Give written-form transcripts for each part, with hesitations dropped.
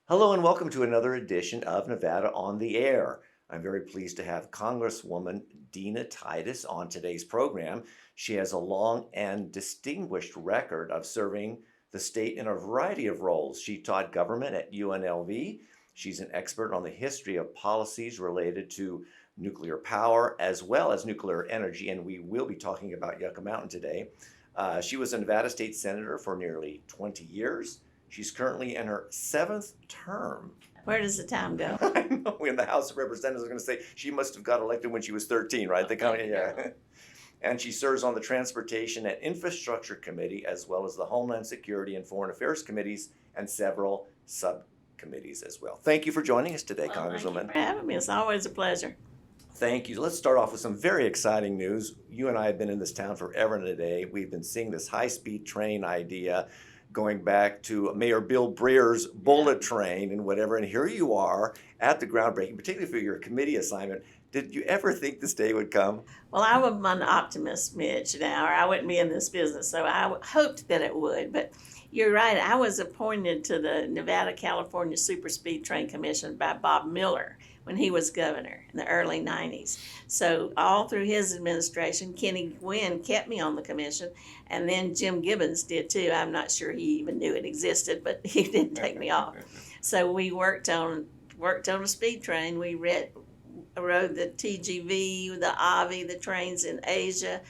Hello and welcome to another edition of Nevada on the Air. I'm very pleased to have Congresswoman Dina Titus on today's program. She has a long and distinguished record of serving the state in a variety of roles. She taught government at UNLV. She's an expert on the history of policies related to nuclear power as well as nuclear energy, and we will be talking about Yucca Mountain today. She was a Nevada state senator for nearly 20 years. She's currently in her seventh term. Where does the time go? I know, in the House of Representatives, I'm going to say she must have got elected when she was 13, right? Yeah. And she serves on the Transportation and Infrastructure Committee, as well as the Homeland Security and Foreign Affairs Committees, and several subcommittees as well. Thank you for joining us today, Congresswoman. Thank you for having me. It's always a pleasure. Thank you. Let's start off with some very exciting news. You and I have been in this town forever and a day. We've been seeing this high-speed train idea going back to Mayor Bill Breer's bullet train and whatever, and here you are at the groundbreaking, particularly for your committee assignment. Did you ever think this day would come? Well, I'm an optimist, Mitch, now, or I wouldn't be in this business, so I hoped that it would. But you're right, I was appointed to the Nevada-California Super Speed Train Commission by Bob Miller when he was governor in the early 90s. So all through his administration, Kenny Gwynn kept me on the commission, and then Jim Gibbons did too. I'm not sure he even knew it existed, but he did take me off. So we worked on a speed train. We rode the TGV, the AVI, the trains in Asia.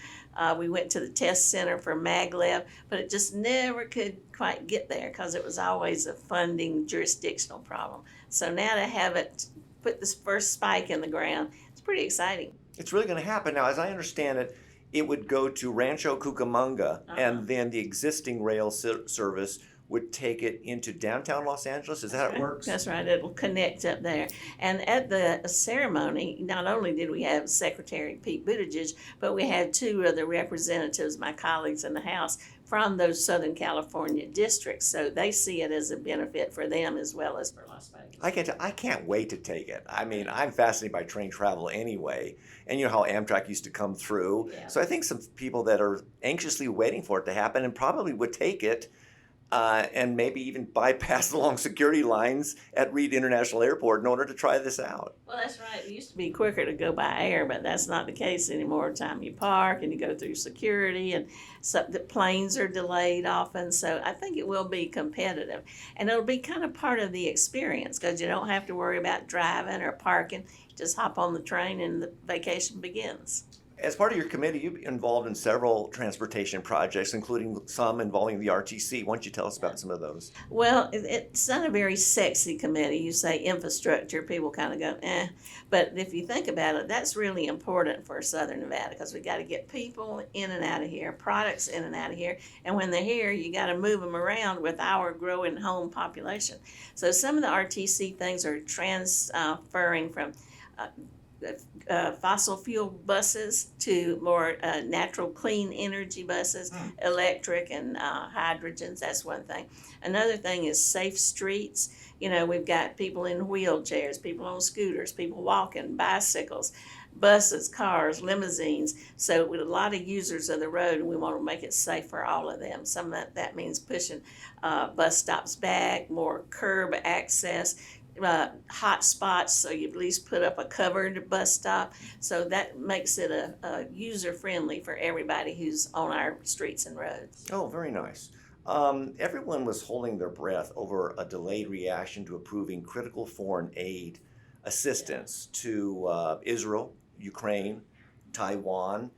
We went to the test center for maglev, but it just never could quite get there because it was always a funding jurisdictional problem. So now to have it put this first spike in the ground, it's pretty exciting. It's really going to happen. Now, as I understand it, it would go to Rancho Cucamonga, and then the existing rail service would take it into downtown Los Angeles. Is that how it works? That's right. It'll connect up there. And at the ceremony, not only did we have Secretary Pete Buttigieg, but we had two other representatives, my colleagues in the House, from those Southern California districts. So they see it as a benefit for them as well as for Las Vegas. I can't wait to take it. I mean, I'm fascinated by train travel anyway. And you know how Amtrak used to come through. Yeah. So I think some people that are anxiously waiting for it to happen and probably would take it and maybe even bypass along security lines at Reed International Airport in order to try this out. Well, that's right. It used to be quicker to go by air, but that's not the case anymore. Time you park and you go through security, and so the planes are delayed often. So I think it will be competitive, and it'll be kind of part of the experience because you don't have to worry about driving or parking. You just hop on the train and the vacation begins. As part of your committee, you've been involved in several transportation projects, including some involving the RTC. Why don't you tell us about some of those? Well, it's not a very sexy committee. You say infrastructure, people kind of go, eh. But if you think about it, that's really important for Southern Nevada because we got to get people in and out of here, products in and out of here. And when they're here, you got to move them around with our growing home population. So some of the RTC things are transferring from fossil fuel buses to more natural clean energy buses, electric and hydrogens. That's one thing. Another thing is safe streets. You know, we've got people in wheelchairs, people on scooters, people walking, bicycles, buses, cars, limousines. So with a lot of users of the road, and we want to make it safe for all of them. Some of that means pushing bus stops back, more curb access, hot spots, so you at least put up a covered bus stop. So that makes it a user-friendly for everybody who's on our streets and roads. Oh, very nice. Everyone was holding their breath over a delayed reaction to approving critical foreign aid assistance to Israel, Ukraine, Taiwan.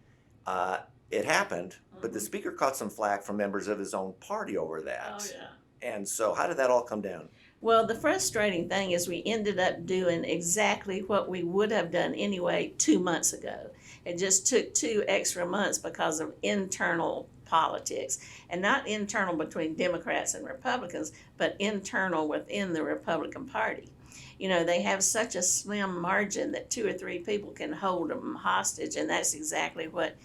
It happened, but the speaker caught some flack from members of his own party over that. Oh, yeah. And so how did that all come down? Well, the frustrating thing is we ended up doing exactly what we would have done anyway 2 months ago. It just took 2 extra months because of internal politics, and not internal between Democrats and Republicans, but internal within the Republican Party. You know, they have such a slim margin that 2 or 3 people can hold them hostage, and that's exactly what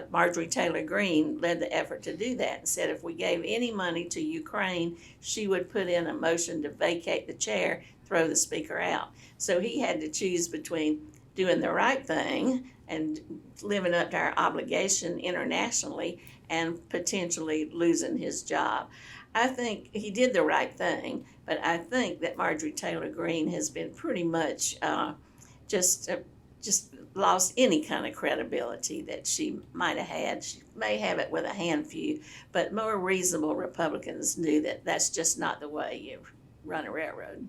Marjorie Taylor Greene led the effort to do that and said if we gave any money to Ukraine, she would put in a motion to vacate the chair, throw the speaker out. So he had to choose between doing the right thing and living up to our obligation internationally and potentially losing his job. I think he did the right thing, but I think that Marjorie Taylor Greene has been pretty much just uh, just lost any kind of credibility that she might have had. She may have it with a handful, but more reasonable Republicans knew that that's just not the way you run a railroad.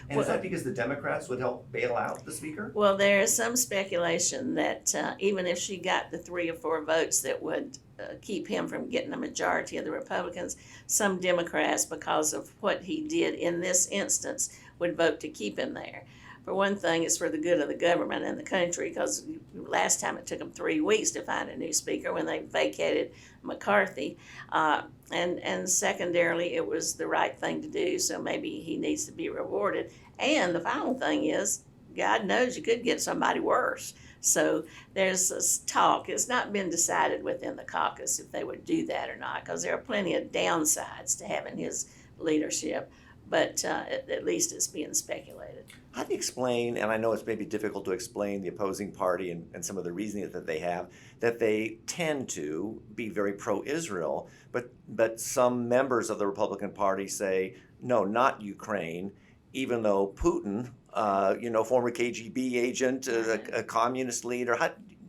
And is that because the Democrats would help bail out the speaker? Well, there is some speculation that even if she got the 3 or 4 votes that would keep him from getting a majority of the Republicans, some Democrats, because of what he did in this instance, would vote to keep him there. For one thing, it's for the good of the government and the country, because last time it took them 3 weeks to find a new speaker when they vacated McCarthy. And secondarily, it was the right thing to do, so maybe he needs to be rewarded. And the final thing is, God knows you could get somebody worse. So there's this talk. It's not been decided within the caucus if they would do that or not, because there are plenty of downsides to having his leadership. But at least it's being speculated. How do you explain, and I know it's maybe difficult to explain the opposing party and some of the reasoning that they have, that they tend to be very pro-Israel, but some members of the Republican Party say, no, not Ukraine, even though Putin, former KGB agent, a communist leader, how,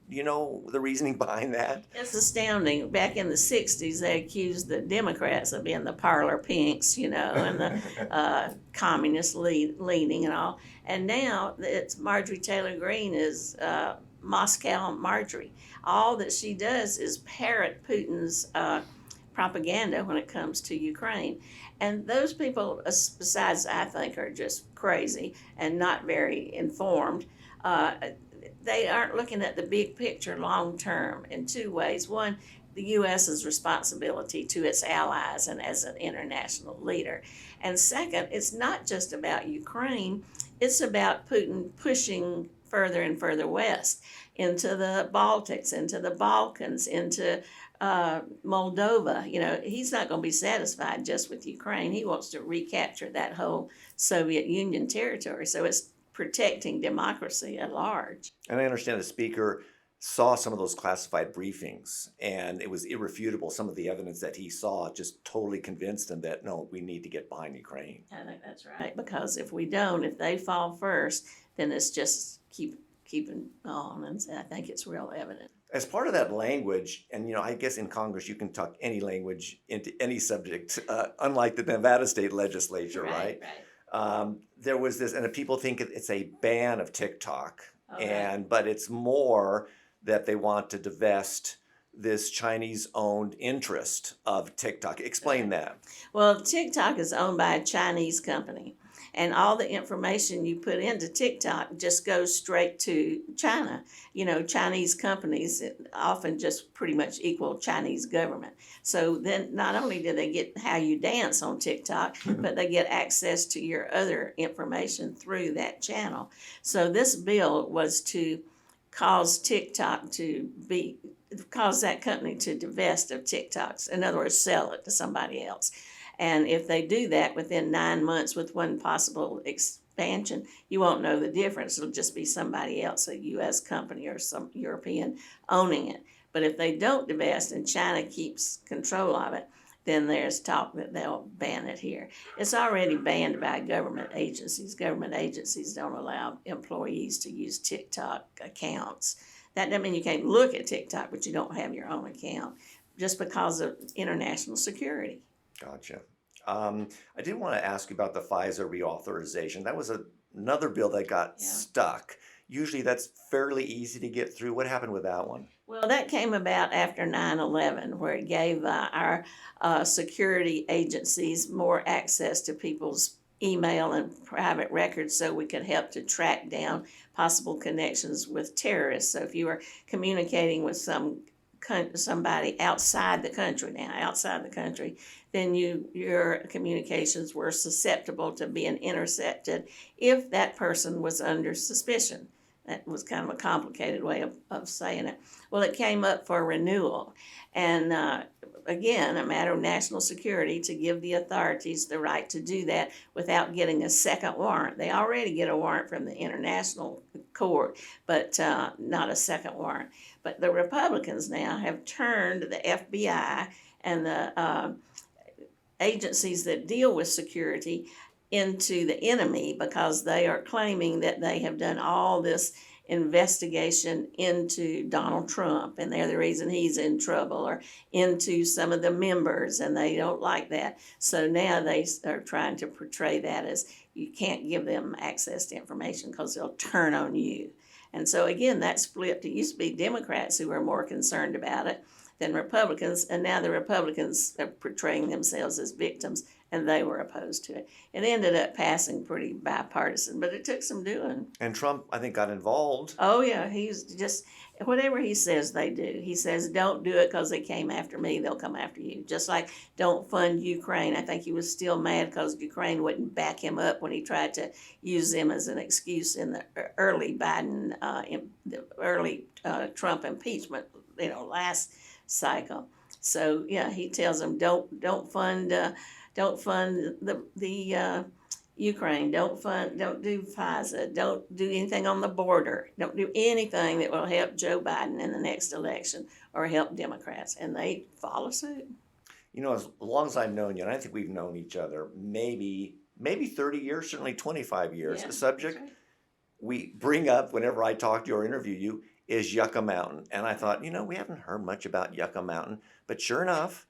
do you know the reasoning behind that? It's astounding. Back in the 60s, they accused the Democrats of being the parlor pinks, and the communist leaning and all. And now it's Marjorie Taylor Greene is Moscow Marjorie. All that she does is parrot Putin's propaganda when it comes to Ukraine. And those people, besides, I think, are just crazy and not very informed. They aren't looking at the big picture long term in 2 ways. One, the U.S.'s responsibility to its allies and as an international leader. And second, it's not just about Ukraine, it's about Putin pushing further and further west into the Baltics, into the Balkans, into Moldova. He's not going to be satisfied just with Ukraine. He wants to recapture that whole Soviet Union territory. So it's protecting democracy at large. And I understand the speaker saw some of those classified briefings, and it was irrefutable. Some of the evidence that he saw just totally convinced him that, no, we need to get behind Ukraine. I think that's right. Because if we don't, if they fall first, then it's just keeping on. And I think it's real evident. As part of that language, and I guess in Congress you can tuck any language into any subject, unlike the Nevada state legislature, right? There was this, and people think it's a ban of TikTok, but it's more that they want to divest this Chinese-owned interest of TikTok. Explain that. Well, TikTok is owned by a Chinese company, and all the information you put into TikTok just goes straight to China. Chinese companies often just pretty much equal Chinese government. So then not only do they get how you dance on TikTok, but they get access to your other information through that channel. So this bill was to cause that company to divest of TikToks. In other words, sell it to somebody else. And if they do that within 9 months with one possible expansion, you won't know the difference. It'll just be somebody else, a U.S. company or some European owning it. But if they don't divest and China keeps control of it, then there's talk that they'll ban it here. It's already banned by government agencies. Government agencies don't allow employees to use TikTok accounts. That doesn't mean you can't look at TikTok, but you don't have your own account, just because of international security. Gotcha. I did want to ask you about the FISA reauthorization. That was another bill that got stuck. Usually that's fairly easy to get through. What happened with that one? Well, that came about after 9/11, where it gave our security agencies more access to people's email and private records, so we could help to track down possible connections with terrorists. So if you were communicating with somebody outside the country, then your communications were susceptible to being intercepted if that person was under suspicion. That was kind of a complicated way of saying it. Well, it came up for renewal. And again, a matter of national security to give the authorities the right to do that without getting a second warrant. They already get a warrant from the international court, but not a second warrant. But the Republicans now have turned the FBI and the agencies that deal with security into the enemy because they are claiming that they have done all this investigation into Donald Trump and they're the reason he's in trouble, or into some of the members, and they don't like that. So now they are trying to portray that as you can't give them access to information because they'll turn on you. And so again, that's flipped. It used to be Democrats who were more concerned about it than Republicans, and now the Republicans are portraying themselves as victims, and they were opposed to it. It ended up passing pretty bipartisan, but it took some doing. And Trump, I think, got involved. Oh, yeah, he's just, whatever he says, they do. He says, don't do it because they came after me, they'll come after you. Just like don't fund Ukraine. I think he was still mad because Ukraine wouldn't back him up when he tried to use them as an excuse in the early Biden, Trump impeachment, last cycle. So yeah, he tells them don't fund the Ukraine, don't do FISA, don't do anything on the border, don't do anything that will help Joe Biden in the next election or help Democrats, and they follow suit. As long as I've known you, and I think we've known each other maybe 30 years, certainly 25 years. Yeah, the subject that's right. we bring up whenever I talk to you or interview you is Yucca Mountain. And I thought, we haven't heard much about Yucca Mountain, but sure enough,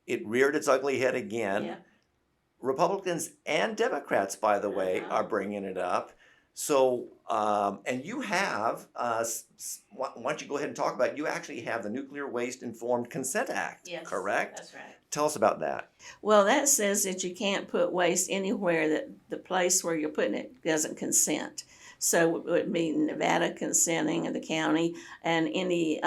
it reared its ugly head again. Yeah. Republicans and Democrats, by the way, Uh-huh. are bringing it up. So, and you have, why don't you go ahead and talk about it? You actually have the Nuclear Waste Informed Consent Act, Yes, correct? that's right. Tell us about that. Well, that says that you can't put waste anywhere that the place where you're putting it doesn't consent. So it would be Nevada consenting, and the county, and any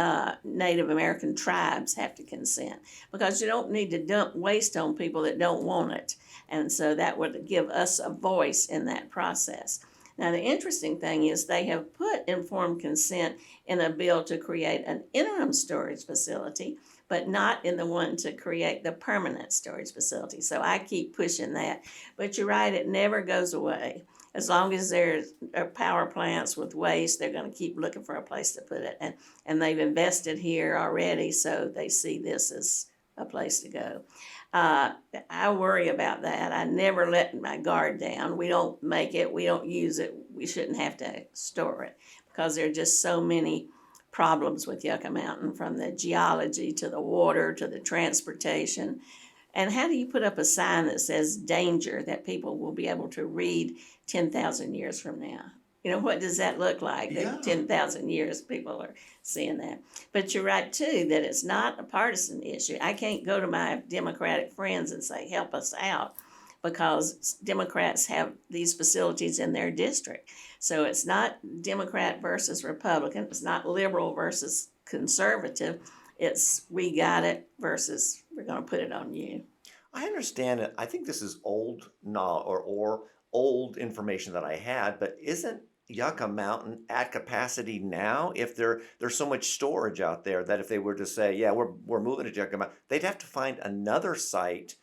Native American tribes have to consent, because you don't need to dump waste on people that don't want it. And so that would give us a voice in that process. Now, the interesting thing is they have put informed consent in a bill to create an interim storage facility, but not in the one to create the permanent storage facility. So I keep pushing that. But you're right, it never goes away. As long as there are power plants with waste, they're going to keep looking for a place to put it. And they've invested here already, so they see this as a place to go. I worry about that. I never let my guard down. We don't make it, we don't use it, we shouldn't have to store it, because there are just so many problems with Yucca Mountain, from the geology to the water to the transportation. And how do you put up a sign that says danger that people will be able to read 10,000 years from now? What does that look like? Yeah. 10,000 years people are seeing that. But you're right, too, that it's not a partisan issue. I can't go to my Democratic friends and say, help us out, because Democrats have these facilities in their district. So it's not Democrat versus Republican. It's not liberal versus conservative. It's we got it versus we're going to put it on you. I understand it. I think this is old or old information that I had, but isn't Yucca Mountain at capacity now? If there's so much storage out there that if they were to say, yeah, we're moving to Yucca Mountain, they'd have to find another site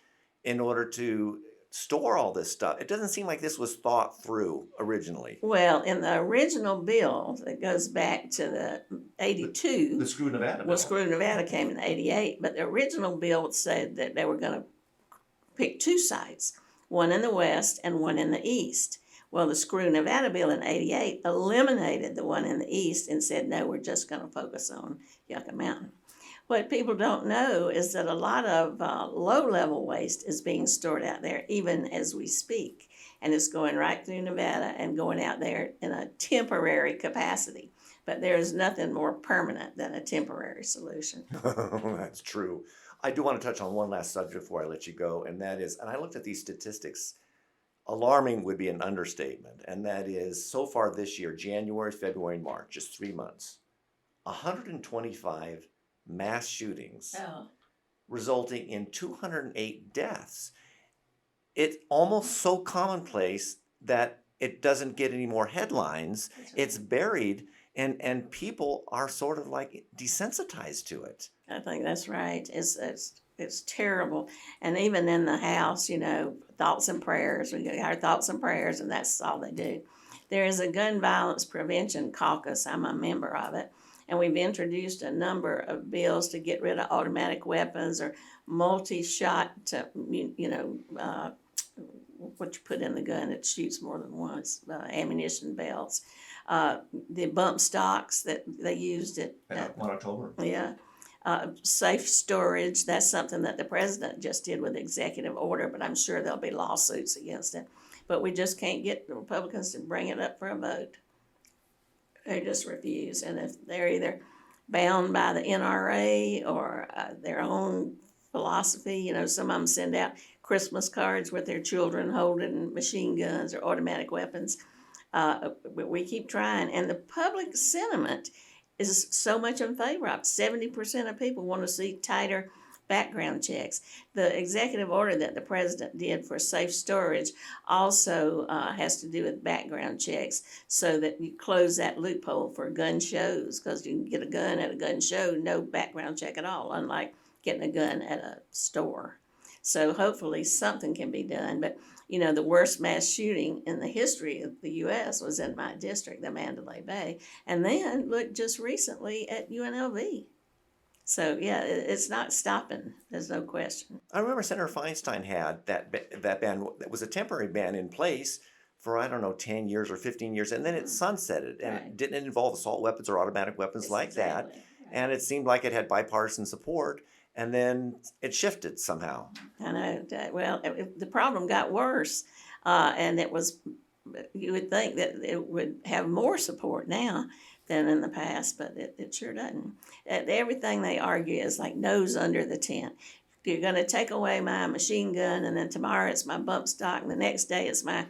in order to store all this stuff. It doesn't seem like this was thought through originally. Well, in the original bill that goes back to the 82, The Screw Nevada bill. well, Screw Nevada came in 88, but the original bill said that they were going to pick two sites, one in the west and one in the east. Well, the Screw Nevada bill in 88 eliminated the one in the east and said, no, we're just going to focus on Yucca Mountain. What people don't know is that a lot of low-level waste is being stored out there even as we speak, and it's going right through Nevada and going out there in a temporary capacity. But there is nothing more permanent than a temporary solution. That's true. I do want to touch on one last subject before I let you go, and that is, and I looked at these statistics, alarming would be an understatement, and that is, so far this year, January, February, and March, just 3 months, 125 mass shootings, resulting in 208 deaths. It's almost so commonplace that it doesn't get any more headlines. That's It's right. buried, and people are sort of like desensitized to it. I think that's right. It's terrible. And even in the House, thoughts and prayers. We get our thoughts and prayers, and that's all they do. There is a gun violence prevention caucus. I'm a member of it. And we've introduced a number of bills to get rid of automatic weapons or multi-shot, what you put in the gun that shoots more than once, ammunition belts, the bump stocks that they used at 1 October. yeah. Safe storage, that's something that the president just did with executive order, but I'm sure there'll be lawsuits against it. But we just can't get the Republicans to bring it up for a vote. They just refuse. And if they're either bound by the NRA or their own philosophy, some of them send out Christmas cards with their children holding machine guns or automatic weapons. We keep trying. And the public sentiment is so much in favor of. 70% of people want to see tighter background checks. The executive order that the president did for safe storage also has to do with background checks so that you close that loophole for gun shows, because you can get a gun at a gun show, no background check at all, unlike getting a gun at a store. So hopefully something can be done. But the worst mass shooting in the history of the U.S. was in my district, the Mandalay Bay. And then look just recently at UNLV. So, yeah, it's not stopping. There's no question. I remember Senator Feinstein had that ban. That was a temporary ban in place for, I don't know, 10 years or 15 years, and then it sunsetted, and Right. it didn't involve assault weapons or automatic weapons Yes, like that. exactly. Right. And it seemed like it had bipartisan support, and then it shifted somehow. I know. Well, the problem got worse, and you would think that it would have more support now than in the past, but it sure doesn't. Everything they argue is like nose under the tent. You're going to take away my machine gun, and then tomorrow it's my bump stock, and the next day it's my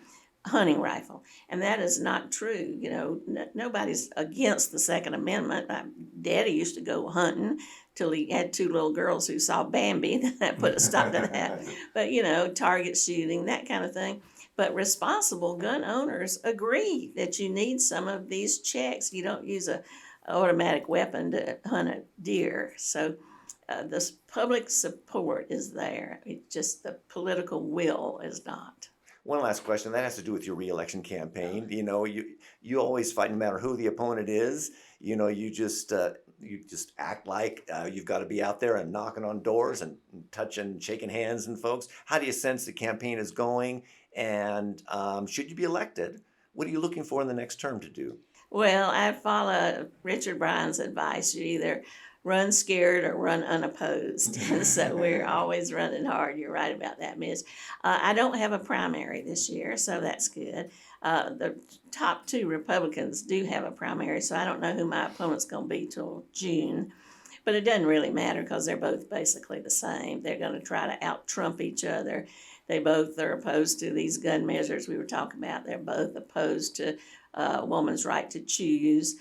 hunting rifle. And that is not true. Nobody's against the Second Amendment. My daddy used to go hunting till he had two little girls who saw Bambi. That put a stop to that. But, target shooting, that kind of thing. But responsible gun owners agree that you need some of these checks. You don't use an automatic weapon to hunt a deer. So this public support is there. It's just the political will is not. One last question that has to do with your reelection campaign. You always fight, no matter who the opponent is. You just act like you've got to be out there and knocking on doors and touching, shaking hands and folks. How do you sense the campaign is going? And should you be elected, what are you looking for in the next term to do? Well, I follow Richard Bryan's advice. You either run scared or run unopposed. And so we're always running hard. You're right about that, Miss. I don't have a primary this year, so that's good. The top two Republicans do have a primary, so I don't know who my opponent's going to be till June. But it doesn't really matter because they're both basically the same. They're going to try to out-Trump each other. They both are opposed to these gun measures we were talking about. They're both opposed to a woman's right to choose.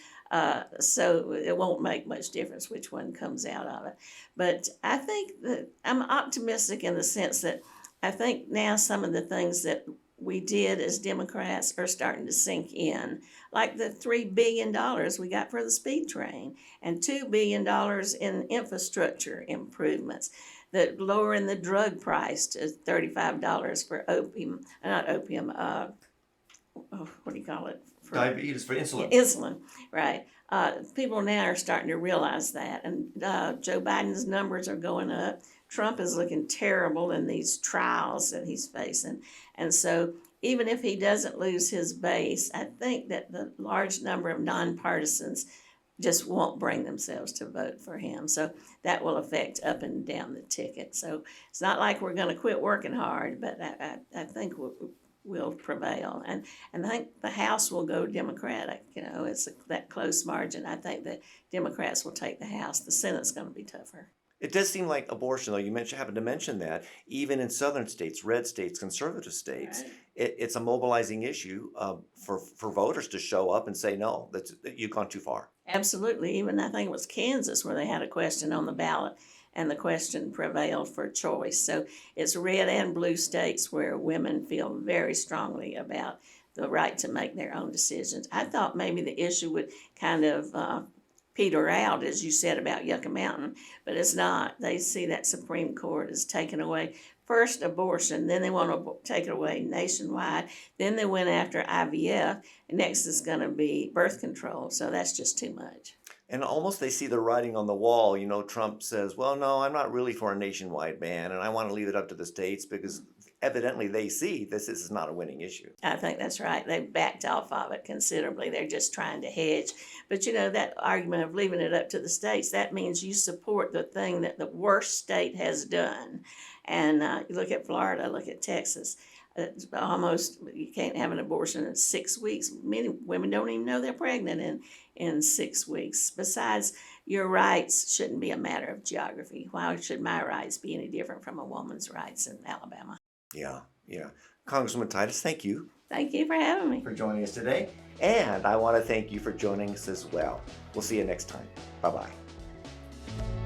So it won't make much difference which one comes out of it. But I think that I'm optimistic in the sense that I think now some of the things that we did as Democrats are starting to sink in, like the $3 billion we got for the speed train and $2 billion in infrastructure improvements, that lowering the drug price to $35 for what do you call it? Diabetes for insulin. Insulin, right. People now are starting to realize that, and Joe Biden's numbers are going up. Trump is looking terrible in these trials that he's facing. And so even if he doesn't lose his base, I think that the large number of nonpartisans just won't bring themselves to vote for him. So that will affect up and down the ticket. So it's not like we're going to quit working hard, but I think we'll prevail. And I think the House will go Democratic. It's that close margin. I think that Democrats will take the House. The Senate's going to be tougher. It does seem like abortion, though, you happened to mention that, even in southern states, red states, conservative states, Right. it's a mobilizing issue for voters to show up and say, no, you've gone too far. Absolutely. Even I think it was Kansas where they had a question on the ballot, and the question prevailed for choice. So it's red and blue states where women feel very strongly about the right to make their own decisions. I thought maybe the issue would kind of peter out, as you said about Yucca Mountain, but it's not. They see that Supreme Court is taking away first abortion, then they want to take it away nationwide, then they went after IVF, and next is going to be birth control. So that's just too much. And almost they see the writing on the wall. You know, Trump says, well, no, I'm not really for a nationwide ban, and I want to leave it up to the states because evidently they see this is not a winning issue. I think that's right. They backed off of it considerably. They're just trying to hedge. But you know, that argument of leaving it up to the states, that means you support the thing that the worst state has done. And you look at Florida, look at Texas. It's almost, you can't have an abortion in 6 weeks. Many women don't even know they're pregnant in 6 weeks. Besides, your rights shouldn't be a matter of geography. Why should my rights be any different from a woman's rights in Alabama? Yeah, yeah. Congresswoman Titus, thank you Thank you for having me. for joining us today. And I want to thank you for joining us as well. We'll see you next time. Bye-bye.